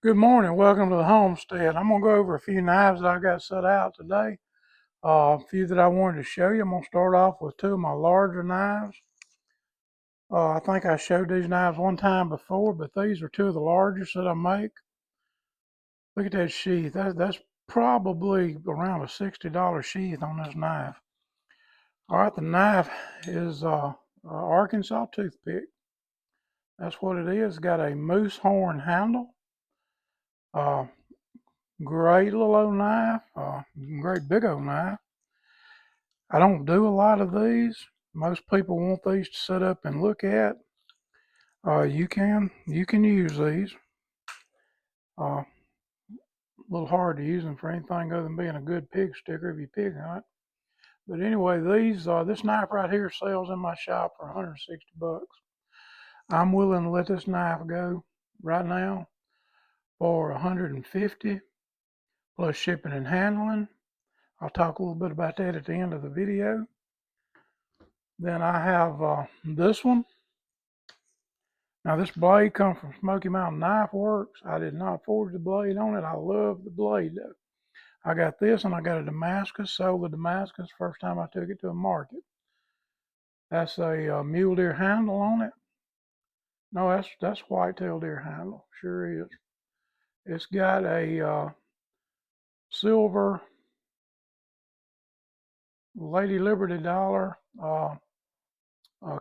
Good morning. Welcome to the homestead. I'm going to go over a few knives that I got set out today. A few that I wanted to show you. I'm going to start off with two of my larger knives. I think I showed these knives one time before, but these are two of the largest that I make. Look at that sheath. That's probably around a $60 sheath on this knife. All right, the knife is Arkansas toothpick. That's what it is. It's got a moose horn handle. Uh, Great little old knife, great big old knife. I don't do a lot of these. Most people want these to sit up and look at. You can use these. A little hard to use them for anything other than being a good pig sticker if you pig hunt. But anyway, this knife right here sells in my shop for 160 bucks. I'm willing to let this knife go right now for 150 plus shipping and handling. I'll talk a little bit about that at the end of the video. Then I have this one. Now this blade comes from Smoky Mountain Knife Works. I did not forge the blade on it. I love the blade though. I got this and I got a Damascus, sold the Damascus first time I took it to a market. That's a mule deer handle on it. No, that's whitetail deer handle. Sure is. It's got a silver Lady Liberty dollar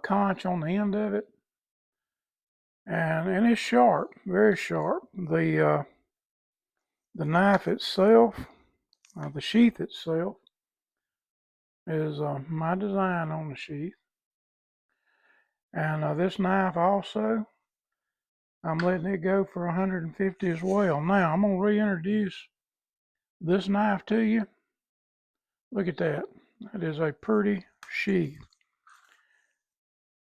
conch on the end of it. And it's sharp, very sharp. The knife itself, the sheath itself, is my design on the sheath. And this knife also, I'm letting it go for 150 as well. Now I'm gonna reintroduce this knife to you. Look at that. That is a pretty sheath.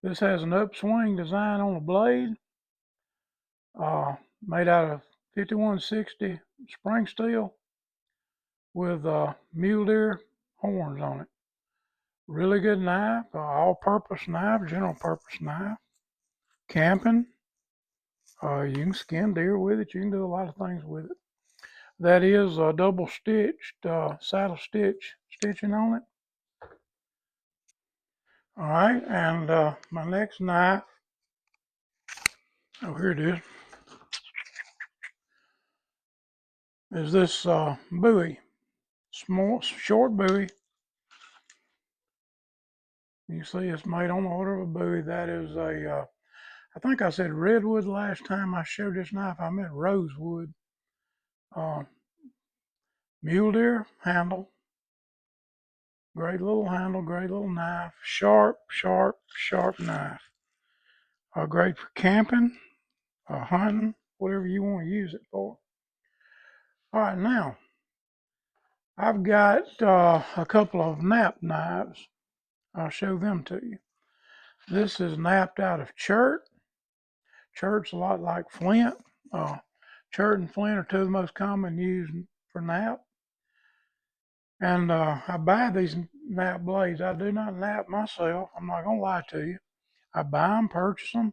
This has an upswing design on the blade, made out of 5160 spring steel with mule deer horns on it. Really good knife, all-purpose knife, general purpose knife. Camping, you can skin deer with it. You can do a lot of things with it. That is a double stitched saddle stitching on it. All right, and my next knife, oh here it is this bowie, small, short bowie. You see it's made on the order of a bowie. That is I think I said redwood last time I showed this knife. I meant rosewood. Uh, Mule deer handle. Great little handle, great little knife. Sharp, sharp, sharp knife. Great for camping, hunting, whatever you want to use it for. All right, now I've got a couple of nap knives. I'll show them to you. This is napped out of chert. Chert's a lot like flint. Chert and flint are two of the most common used for nap. And I buy these nap blades. I do not nap myself. I'm not going to lie to you. I buy them, purchase them.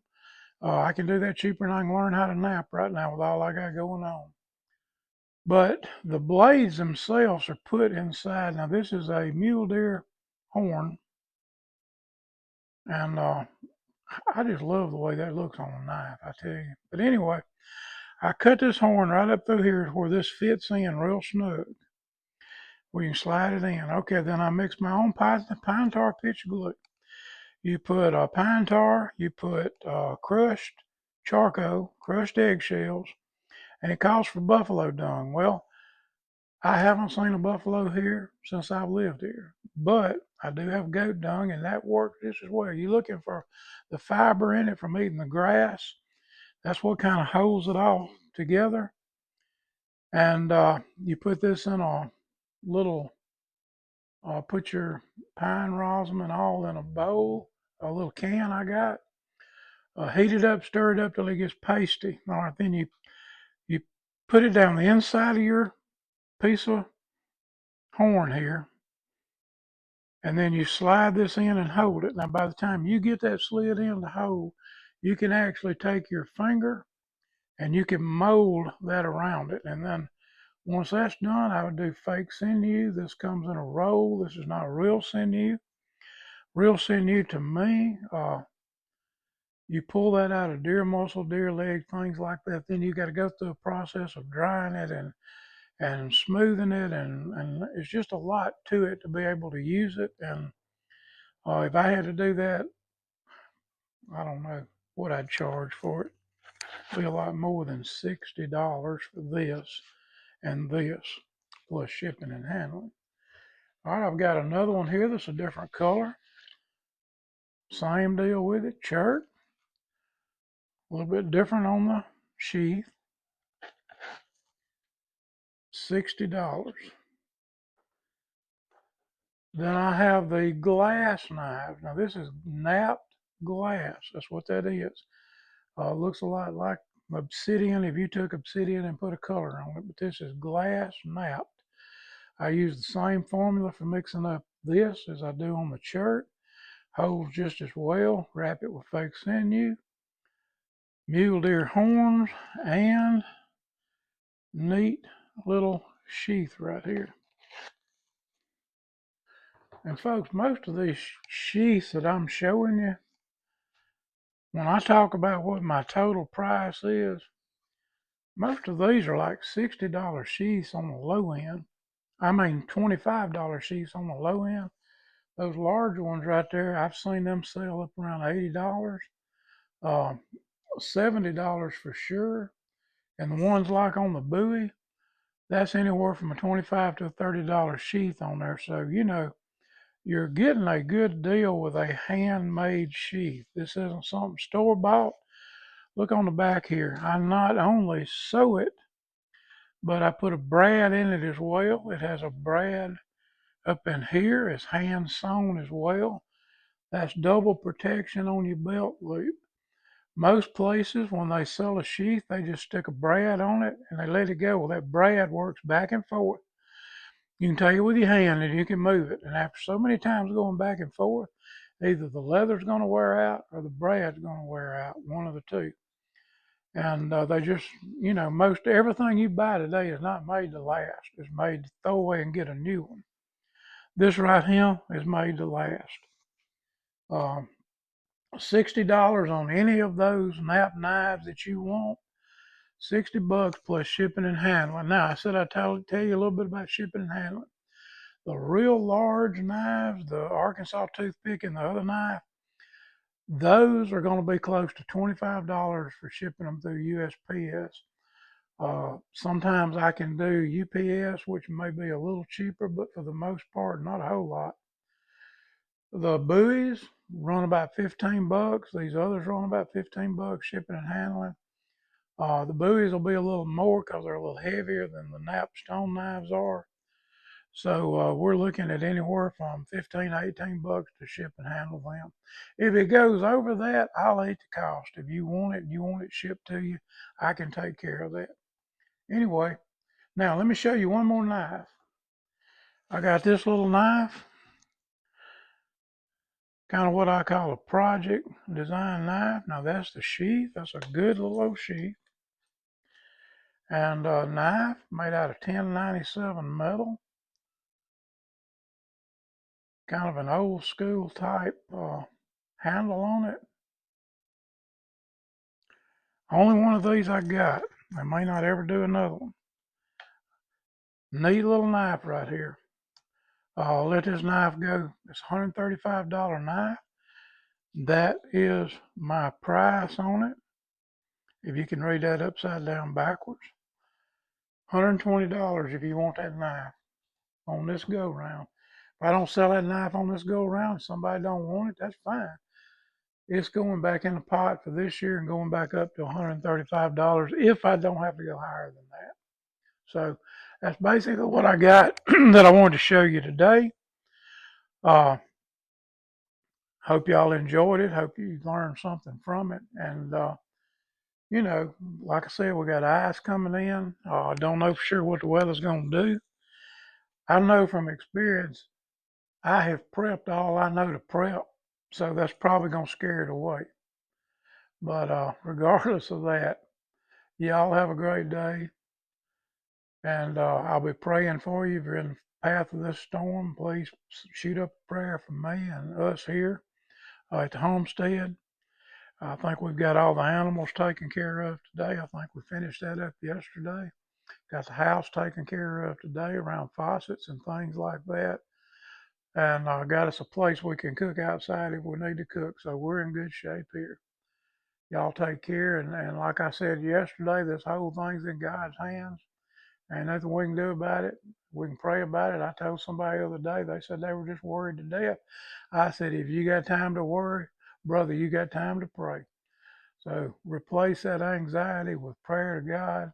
I can do that cheaper than I can learn how to nap right now with all I got going on. But the blades themselves are put inside. Now this is a mule deer horn. And I just love the way that looks on a knife, I tell you. But anyway, I cut this horn right up through here where this fits in real snug. We can slide it in. Okay, then I mix my own pine tar pitch glue. You put pine tar, you put crushed charcoal, crushed eggshells, and it calls for buffalo dung. Well, I haven't seen a buffalo here since I've lived here, but I do have goat dung, and that works just as well. You're looking for the fiber in it from eating the grass. That's what kind of holds it all together. And you put this in a little, put your pine rosin and all in a bowl, a little can I got. Heat it up, stir it up till it gets pasty. All right, then you put it down the inside of your piece of horn here, and then you slide this in and hold it. Now, by the time you get that slid in the hole, you can actually take your finger and you can mold that around it. And then once that's done, I would do fake sinew. This comes in a roll. This is not real sinew. Real sinew to me, you pull that out of deer muscle, deer leg, things like that. Then you got to go through a process of drying it and smoothing it, and it's just a lot to it to be able to use it. And if I had to do that, I don't know what I'd charge for it. It'd be a lot more than $60 for this and this, plus shipping and handling. All right, I've got another one here that's a different color. Same deal with it, chert. A little bit different on the sheath. $60. Then I have the glass knife. Now this is knapped glass. That's what that is. Looks a lot like obsidian if you took obsidian and put a color on it, but this is glass knapped. I use the same formula for mixing up this as I do on the chert. Holds just as well. Wrap it with fake sinew, mule deer horns, and neat little sheath right here. And folks, most of these sheaths that I'm showing you, when I talk about what my total price is, most of these are like $60 sheaths on the low end. I mean $25 sheaths on the low end. Those larger ones right there, I've seen them sell up around $80, $70 for sure. And the ones like on the Bowie, that's anywhere from a $25 to a $30 sheath on there. So, you know, you're getting a good deal with a handmade sheath. This isn't something store bought. Look on the back here. I not only sew it, but I put a brad in it as well. It has a brad up in here. It's hand sewn as well. That's double protection on your belt loop. Most places, when they sell a sheath, they just stick a brad on it and they let it go. Well, that brad works back and forth. You can take it with your hand and you can move it. And after so many times going back and forth, either the leather's going to wear out or the brad's going to wear out, one of the two. And they just, you know, most everything you buy today is not made to last. It's made to throw away and get a new one. This right here is made to last. $60 on any of those knapp knives that you want. $60 plus shipping and handling. Now, I said I'd tell you a little bit about shipping and handling. The real large knives, the Arkansas toothpick and the other knife, those are going to be close to $25 for shipping them through USPS. Sometimes I can do UPS, which may be a little cheaper, but for the most part, not a whole lot. The Bowies run about $15. These others run about $15 shipping and handling. The Bowies will be a little more because they're a little heavier than the knapp stone knives are. So we're looking at anywhere from $15 to $18 to ship and handle them. If it goes over that, I'll eat the cost. If you want it and you want it shipped to you, I can take care of that. Anyway, now let me show you one more knife. I got this little knife, kind of what I call a project design knife. Now that's the sheath. That's a good little old sheath. And a knife made out of 1097 metal. Kind of an old school type handle on it. Only one of these I got. I may not ever do another one. Neat little knife right here. I'll let this knife go. It's a $135 knife. That is my price on it. If you can read that upside down backwards. $120 if you want that knife on this go round. If I don't sell that knife on this go round, somebody don't want it, that's fine. It's going back in the pot for this year and going back up to $135 if I don't have to go higher than that. So that's basically what I got that I wanted to show you today. Hope y'all enjoyed it. Hope you learned something from it. And, you know, like I said, we got ice coming in. I don't know for sure what the weather's going to do. I know from experience, I have prepped all I know to prep. So that's probably going to scare it away. But regardless of that, Y'all have a great day. And I'll be praying for you. If you're in the path of this storm, please shoot up a prayer for me and us here at the homestead. I think we've got all the animals taken care of today. I think we finished that up yesterday. Got the house taken care of today around faucets and things like that. And got us a place we can cook outside if we need to cook. So we're in good shape here. Y'all take care. And like I said yesterday, this whole thing's in God's hands. Ain't nothing we can do about it. We can pray about it. I told somebody the other day, they said they were just worried to death. I said, if you got time to worry, brother, you got time to pray. So replace that anxiety with prayer to God.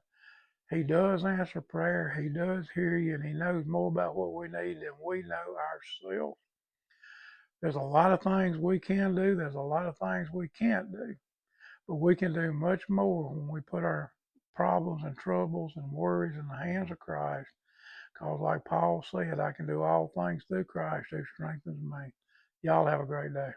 He does answer prayer. He does hear you, and He knows more about what we need than we know ourselves. There's a lot of things we can do. There's a lot of things we can't do. But we can do much more when we put our problems and troubles and worries in the hands of Christ. Because like Paul said, I can do all things through Christ who strengthens me. Y'all have a great day.